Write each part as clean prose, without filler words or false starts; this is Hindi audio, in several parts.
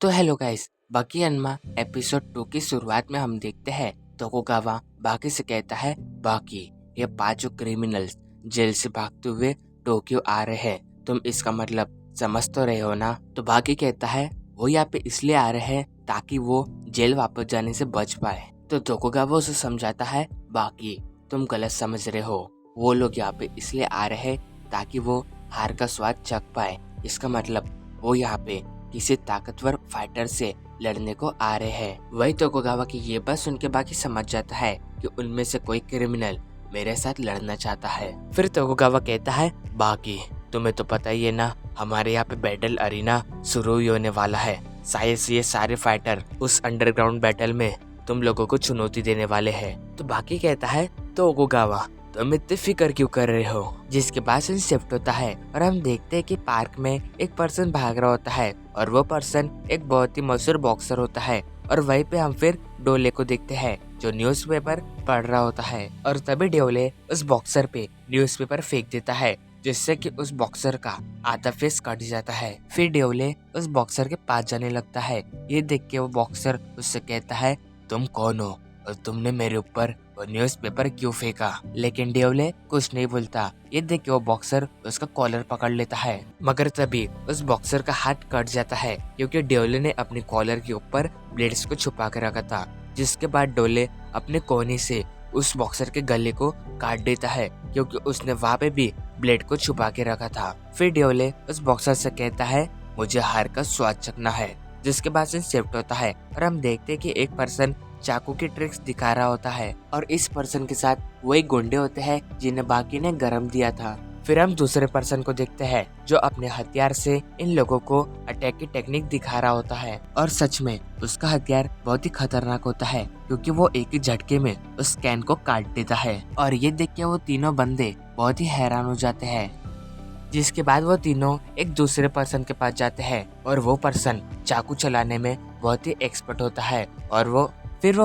तो हेलो गाइस, बाकी अनमा एपिसोड 2 की शुरुआत में हम देखते हैं तोकुगावा बाकी से कहता है, बाकी ये पांचों क्रिमिनल्स जेल से भागते हुए टोक्यो आ रहे हैं। तुम इसका मतलब समझ तो रहे हो ना। तो बाकी कहता है वो यहाँ पे इसलिए आ रहे हैं ताकि वो जेल वापस जाने से बच पाए। तो तोकुगावा उसे समझाता है, बाकी तुम गलत समझ रहे हो। वो लोग यहाँ पे इसलिए आ रहे हैं ताकि वो हार का स्वाद चख पाए। इसका मतलब वो यहाँ पे किसी ताकतवर फाइटर से लड़ने को आ रहे हैं। वही तोकुगावा की ये बात सुन के बाकी समझ जाता है कि उनमें से कोई क्रिमिनल मेरे साथ लड़ना चाहता है। फिर तोकुगावा कहता है, बाकी तुम्हें तो पता ही है ना, हमारे यहाँ पे बैटल अरीना शुरू ही होने वाला है। शायद से ये सारे फाइटर उस अंडरग्राउंड बैटल में तुम लोगों को चुनौती देने वाले हैं। तो बाकी कहता है, तोकुगावा तुम इतनी फिक्र क्यों कर रहे हो। जिसके बाद सीन शिफ्ट होता है और हम देखते हैं कि पार्क में एक पर्सन भाग रहा होता है और वो पर्सन एक बहुत ही मशहूर बॉक्सर होता है। और वहीं पे हम फिर डोले को देखते हैं जो न्यूज़पेपर पढ़ रहा होता है। और तभी डोले उस बॉक्सर पे न्यूज़पेपर फेंक देता है जिससे कि उस बॉक्सर का आधा फेस कट जाता है। फिर डोले उस बॉक्सर के पास जाने लगता है। ये देख के वो बॉक्सर उससे कहता है, तुम कौन हो और तुमने मेरे ऊपर वो न्यूज़पेपर क्यों फेंका। लेकिन डेवले कुछ नहीं बोलता। ये देख के वो बॉक्सर उसका कॉलर पकड़ लेता है, मगर तभी उस बॉक्सर का हाथ कट जाता है क्योंकि डेवले ने अपनी कॉलर के ऊपर ब्लेड्स को छुपा कर रखा था। जिसके बाद डोले अपने कोहनी से उस बॉक्सर के गले को काट देता है क्योंकि उसने वहाँ पे भी ब्लेड को छुपा के रखा था। फिर डेवले उस बॉक्सर से कहता है, मुझे हार का स्वाद चखना है। जिसके बाद से शिफ्ट होता है और हम देखते हैं कि एक पर्सन चाकू की ट्रिक्स दिखा रहा होता है और इस पर्सन के साथ वही गुंडे होते हैं जिन्हें बाकी ने गरम दिया था। फिर हम दूसरे पर्सन को देखते हैं जो अपने हथियार से इन लोगों को अटैक की टेक्निक दिखा रहा होता है। और सच में उसका हथियार बहुत ही खतरनाक होता है क्योंकि वो एक ही झटके में उस कैन को काट देता है। और ये देख के वो तीनों बंदे बहुत ही हैरान हो जाते हैं। जिसके बाद वो तीनों एक दूसरे पर्सन के पास जाते हैं और वो पर्सन चाकू चलाने में बहुत ही एक्सपर्ट होता है। और वो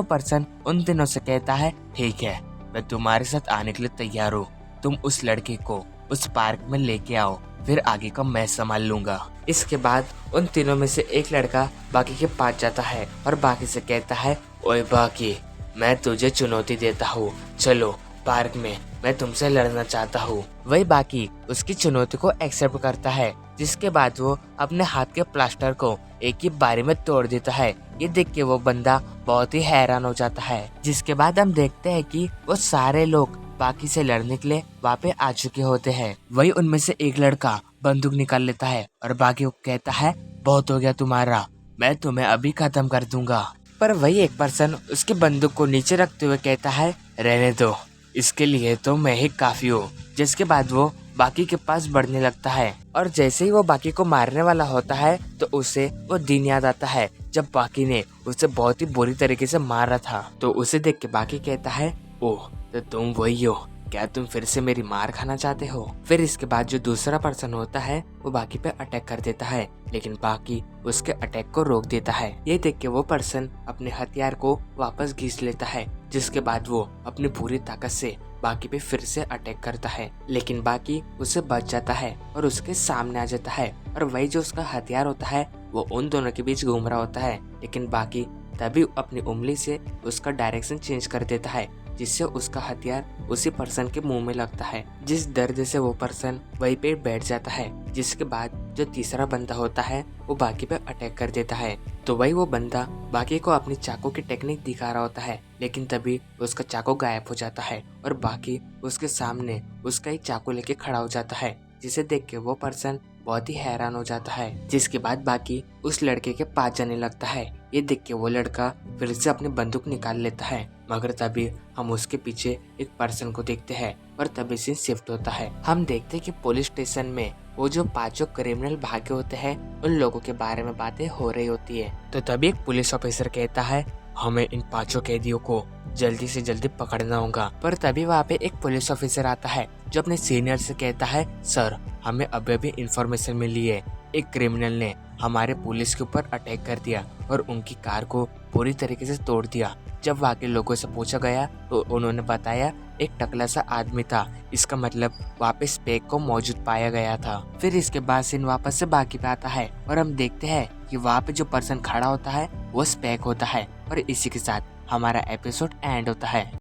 पर्सन उन तीनों से कहता है, ठीक है, मैं तुम्हारे साथ आने के लिए तैयार हूँ। तुम उस लड़के को उस पार्क में लेके आओ, फिर आगे का मैं संभाल लूंगा। इसके बाद उन तीनों में से एक लड़का बाकी के पास जाता है और बाकी से कहता है, ओए बाकी, मैं तुझे चुनौती देता हूँ, चलो पार्क में, मैं तुमसे लड़ना चाहता हूँ। वही बाकी उसकी चुनौती को एक्सेप्ट करता है। जिसके बाद वो अपने हाथ के प्लास्टर को एक ही बारी में तोड़ देता है। ये देख के वो बंदा बहुत ही हैरान हो जाता है। जिसके बाद हम देखते हैं कि वो सारे लोग बाकी से लड़ने के लिए वहाँ पे आ चुके होते हैं। वही उनमें से एक लड़का बंदूक निकाल लेता है और बाकी को कहता है, बहुत हो गया तुम्हारा, मैं तुम्हें अभी खत्म कर दूंगा। पर वही एक पर्सन उसकी बंदूक को नीचे रखते हुए कहता है, रहने दो, इसके लिए तो मैं ही काफी हूँ। जिसके बाद वो बाकी के पास बढ़ने लगता है और जैसे ही वो बाकी को मारने वाला होता है तो उसे वो दिन याद आता है जब बाकी ने उसे बहुत ही बुरी तरीके से मारा था। तो उसे देख के बाकी कहता है, ओह, तो तुम वही हो क्या, तुम फिर से मेरी मार खाना चाहते हो। फिर इसके बाद जो दूसरा पर्सन होता है वो बाकी पे अटैक कर देता है, लेकिन बाकी उसके अटैक को रोक देता है। ये देख के वो पर्सन अपने हथियार को वापस घींच लेता है। जिसके बाद वो अपनी पूरी ताकत से बाकी पे फिर से अटैक करता है, लेकिन बाकी उससे बच जाता है और उसके सामने आ जाता है। और वही जो उसका हथियार होता है वो उन दोनों के बीच घूम रहा होता है, लेकिन बाकी तभी अपनी उंगली से उसका डायरेक्शन चेंज कर देता है जिससे उसका हथियार उसी पर्सन के मुंह में लगता है। जिस दर्द से वो पर्सन वहीं पे बैठ जाता है। जिसके बाद जो तीसरा बंदा होता है वो बाकी पे अटैक कर देता है। तो वही वो बंदा बाकी को अपनी चाकू की टेक्निक दिखा रहा होता है, लेकिन तभी उसका चाकू गायब हो जाता है और बाकी उसके सामने उसका ही चाकू लेके खड़ा हो जाता है। जिसे देख के वो पर्सन बहुत ही हैरान हो जाता है। जिसके बाद बाकी उस लड़के के पास जाने लगता है। ये देख के वो लड़का फिर से अपनी बंदूक निकाल लेता है, मगर तभी हम उसके पीछे एक पर्सन को देखते हैं और तभी से शिफ्ट होता है। हम देखते हैं कि पुलिस स्टेशन में वो जो पांचों क्रिमिनल भागे होते हैं उन लोगों के बारे में बातें हो रही होती है। तो तभी एक पुलिस ऑफिसर कहता है, हमें इन पांचों कैदियों को जल्दी से जल्दी पकड़ना होगा। पर तभी वहाँ पे एक पुलिस ऑफिसर आता है जो अपने सीनियर से कहता है, सर, हमें अभी अभी इंफॉर्मेशन मिली है, एक क्रिमिनल ने हमारे पुलिस के ऊपर अटैक कर दिया और उनकी कार को पूरी तरीके से तोड़ दिया। जब बाकी लोगों से पूछा गया तो उन्होंने बताया एक टकला सा आदमी था, इसका मतलब वहाँ पे स्पेक को मौजूद पाया गया था। फिर इसके बाद सीन वापस से बाकी पे आता है और हम देखते हैं कि वहाँ पे जो पर्सन खड़ा होता है वो स्पेक होता है और इसी के साथ हमारा एपिसोड एंड होता है।